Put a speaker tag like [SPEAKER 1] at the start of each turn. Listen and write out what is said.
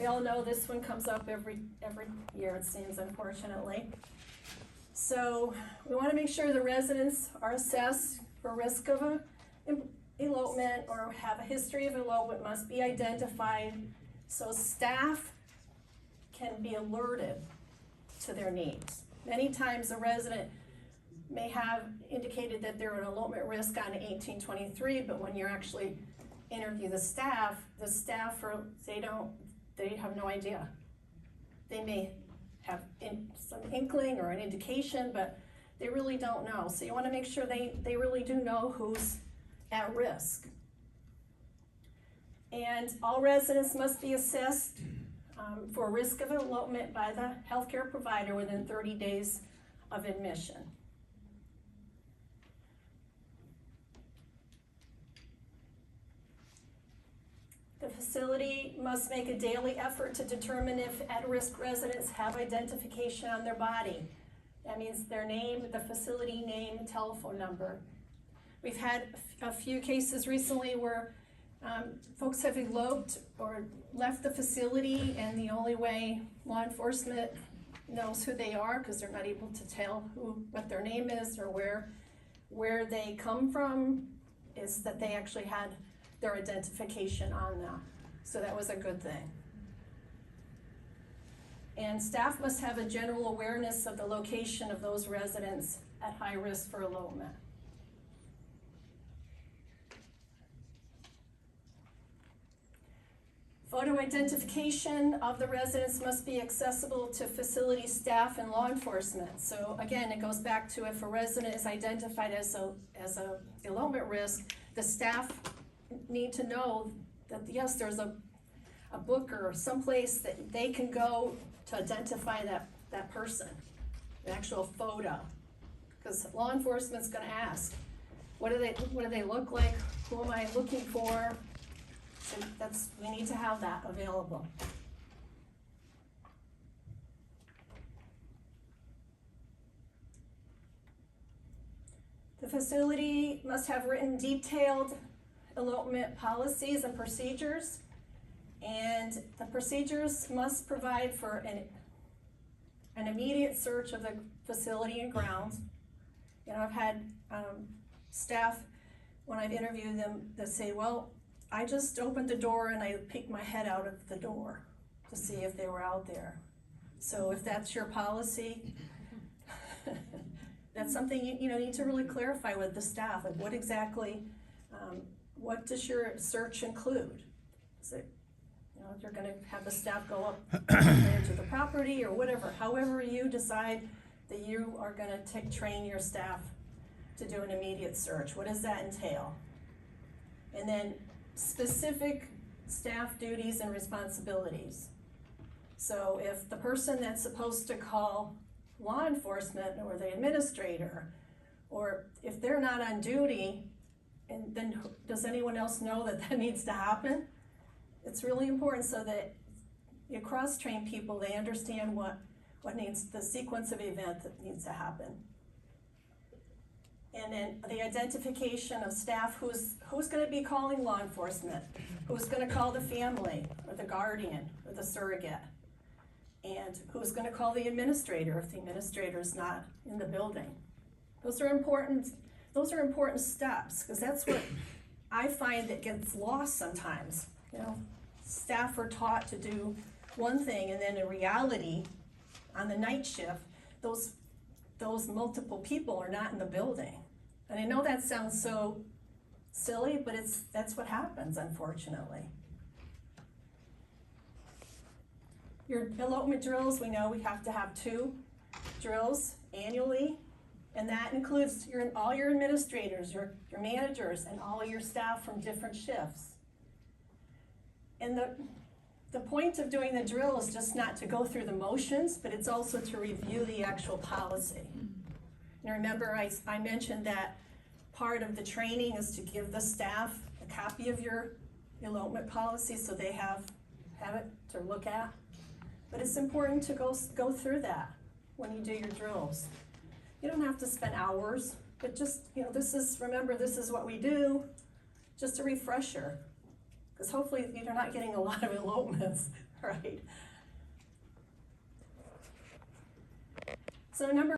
[SPEAKER 1] We all know this one comes up every year, it seems, unfortunately. So we want to make sure the residents are assessed for risk of a elopement or have a history of elopement must be identified so staff can be alerted to their needs. Many times a resident may have indicated that they're an elopement risk on 1823, but when you actually interview the staff they have no idea. They may have some inkling or an indication, but they really don't know. So you want to make sure they really do know who's at risk. And all residents must be assessed for risk of elopement by the healthcare provider within 30 days of admission. The facility must make a daily effort to determine if at-risk residents have identification on their body. That means their name, the facility name, and telephone number. We've had a few cases recently where folks have eloped or left the facility, and the only way law enforcement knows who they are, because they're not able to tell what their name is or where they come from, is that they actually had their identification on them. So that was a good thing. And staff must have a general awareness of the location of those residents at high risk for elopement. Photo identification of the residents must be accessible to facility staff and law enforcement. So again, it goes back to if a resident is identified as a elopement risk, the staff need to know that yes, there's a book or someplace that they can go to identify that person, the actual photo. Because law enforcement's gonna ask, what do they look like? Who am I looking for? So we need to have that available. The facility must have written detailed elopement policies and procedures, and the procedures must provide for an immediate search of the facility and grounds. You know, I've had staff, when I've interviewed them, that say, well, I just opened the door and I peeked my head out of the door to see if they were out there. So if that's your policy, that's something you need to really clarify with the staff, like what exactly, what does your search include? Is it, if you're gonna have the staff go up to the property or whatever, however you decide that you are gonna train your staff to do an immediate search, what does that entail? And then specific staff duties and responsibilities. So if the person that's supposed to call law enforcement or the administrator, or if they're not on duty, and then does anyone else know that needs to happen? It's really important so that you cross-train people, they understand what needs, the sequence of event that needs to happen. And then the identification of staff, who's gonna be calling law enforcement, who's gonna call the family, or the guardian, or the surrogate, and who's gonna call the administrator if the administrator's not in the building. Those are important steps, because that's what I find that gets lost sometimes. Staff are taught to do one thing, and then in reality, on the night shift, those multiple people are not in the building. And I know that sounds so silly, but that's what happens, unfortunately. Your elopement drills, we know we have to have 2 drills annually, and that includes all your administrators, your managers, and all your staff from different shifts. And the point of doing the drill is just not to go through the motions, but it's also to review the actual policy. And remember, I mentioned that part of the training is to give the staff a copy of your elopement policy so they have it to look at. But it's important to go through that when you do your drills. You don't have to spend hours, but just, remember this is what we do, just a refresher. Because hopefully you're not getting a lot of elopements. Right. So number